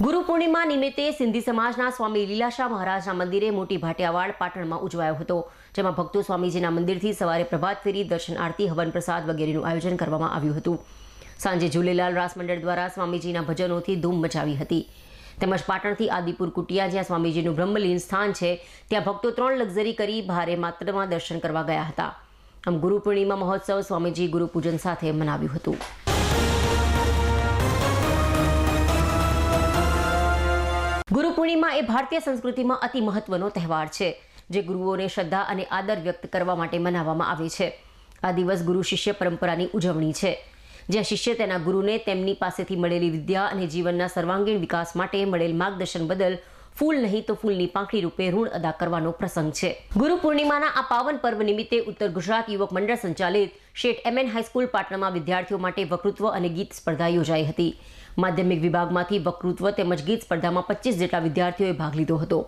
ગુરુ પૂર્ણિમા નિમિત્તે સિંધી સમાજના સ્વામી લીલાશાહ મહારાજના મંદિરે મોટી ભાટિયાવાડ પાટણમાં ઉજવાયો હતો, જેમાં ભક્તો સ્વામીજીના મંદિરથી સવારે પ્રભાત ફેરી, દર્શન આરતી, હવન પ્રસાદ વગેરેનું આયોજન કરવામાં આવ્યું હતું। સાંજે ઝૂલેલાલ રાસ મંડળ દ્વારા સ્વામીજીના ભજનોથી ધૂમ મચાવી હતી। તેમજ પાટણથી આદિપુર કુટિયા, જ્યાં સ્વામીજીનું બ્રહ્મલીન સ્થાન છે, ત્યાં ભક્તો 3 લક્ઝરી કરી ભારે માત્રામાં દર્શન કરવા ગયા હતા। આમ ગુરુ પૂર્ણિમા મહોત્સવ સ્વામીજી ગુરુ પૂજન સાથે મનાવ્યું હતું। ગુરુ પૂર્ણિમા એ ભારતીય સંસ્કૃતિમાં અતિ મહત્વનો તહેવાર છે, જે ગુરુઓને શ્રદ્ધા અને આદર વ્યક્ત કરવા માટે મનાવવામાં આવે છે। આ દિવસ ગુરુ શિષ્ય પરંપરાની ઉજવણી છે, જ્યાં શિષ્ય તેના ગુરુને તેમની પાસેથી મળેલી વિદ્યા અને જીવનના સર્વાંગીણ વિકાસ માટે મળેલ માર્ગદર્શન બદલ ફૂલ નહીં તો ફૂલની પાંખડી રૂપે ઋણ અદા કરવાનો પ્રસંગ છે। ગુરુ પૂર્ણિમાના આ પાવન પર્વ નિમિત્તે ઉત્તર ગુજરાત યુવક મંડળ સંચાલિત શેઠ MN હાઈસ્કૂલ પાટણમાં વિદ્યાર્થીઓ માટે વક્તૃત્વ અને ગીત સ્પર્ધા યોજાઈ હતી। માધ્યમિક વિભાગમાંથી વક્તૃત્વ તેમજ ગીત સ્પર્ધામાં 25 જેટલા વિદ્યાર્થીઓએ ભાગ લીધો હતો।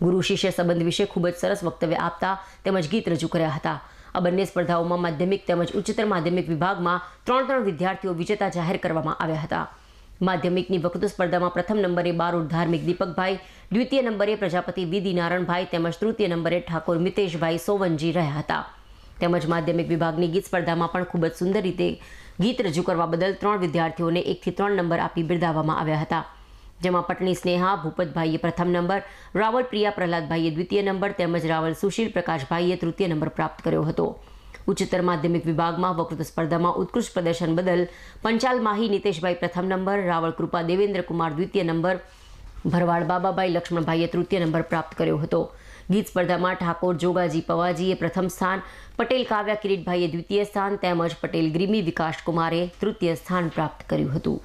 ગુરુ શિષ્ય સંબંધ વિશે ખૂબ જ સરસ વક્તવ્ય આપતા તેમજ ગીત રજૂ કર્યા હતા। આ બંને સ્પર્ધાઓમાં માધ્યમિક તેમજ ઉચ્ચતર માધ્યમિક વિભાગમાં 3 વિદ્યાર્થીઓ વિજેતા જાહેર કરવામાં આવ્યા હતા। માધ્યમિકની વક્તૃત્વ સ્પર્ધામાં પ્રથમ નંબરે બારોટ ધાર્મિક દીપકભાઈ, દ્વિતીય નંબરે પ્રજાપતિ વિધિ નારાયણભાઈ તેમજ તૃતીય નંબરે ઠાકોર મિતેશભાઈ સોવનજી રહ્યા હતા। તેમજ માધ્યમિક વિભાગની ગીત સ્પર્ધામાં પણ ખૂબ જ સુંદર રીતે ગીત રજૂ કરવા બદલ 3 વિદ્યાર્થીઓને 1 થી 3 નંબર આપી બિરદાવવામાં આવ્યા હતા, જેમાં પટણી સ્નેહા ભૂપતભાઈએ પ્રથમ નંબર, રાવલ પ્રિયા પ્રહલાદભાઈએ દ્વિતીય નંબર તેમજ રાવલ સુશીલ પ્રકાશભાઈએ તૃતીય નંબર પ્રાપ્ત કર્યો હતો। ઉચ્ચતર માધ્યમિક વિભાગમાં વક્તૃત્વ સ્પર્ધામાં ઉત્કૃષ્ટ પ્રદર્શન બદલ પંચાલ માહી નીતેશભાઈ પ્રથમ નંબર, રાવળ કૃપા દેવેન્દ્ર કુમાર દ્વિતીય નંબર, ભરવાડ બાબાભાઈ લક્ષ્મણભાઈએ તૃતીય નંબર પ્રાપ્ત કર્યો હતો। ગીત સ્પર્ધામાં ઠાકોર જોગાજી પવાજીએ પ્રથમ સ્થાન, પટેલ કાવ્યા કિરીટભાઈએ દ્વિતીય સ્થાન તેમજ પટેલ ગ્રીમી વિકાસ કુમારે તૃતીય સ્થાન પ્રાપ્ત કર્યું હતું।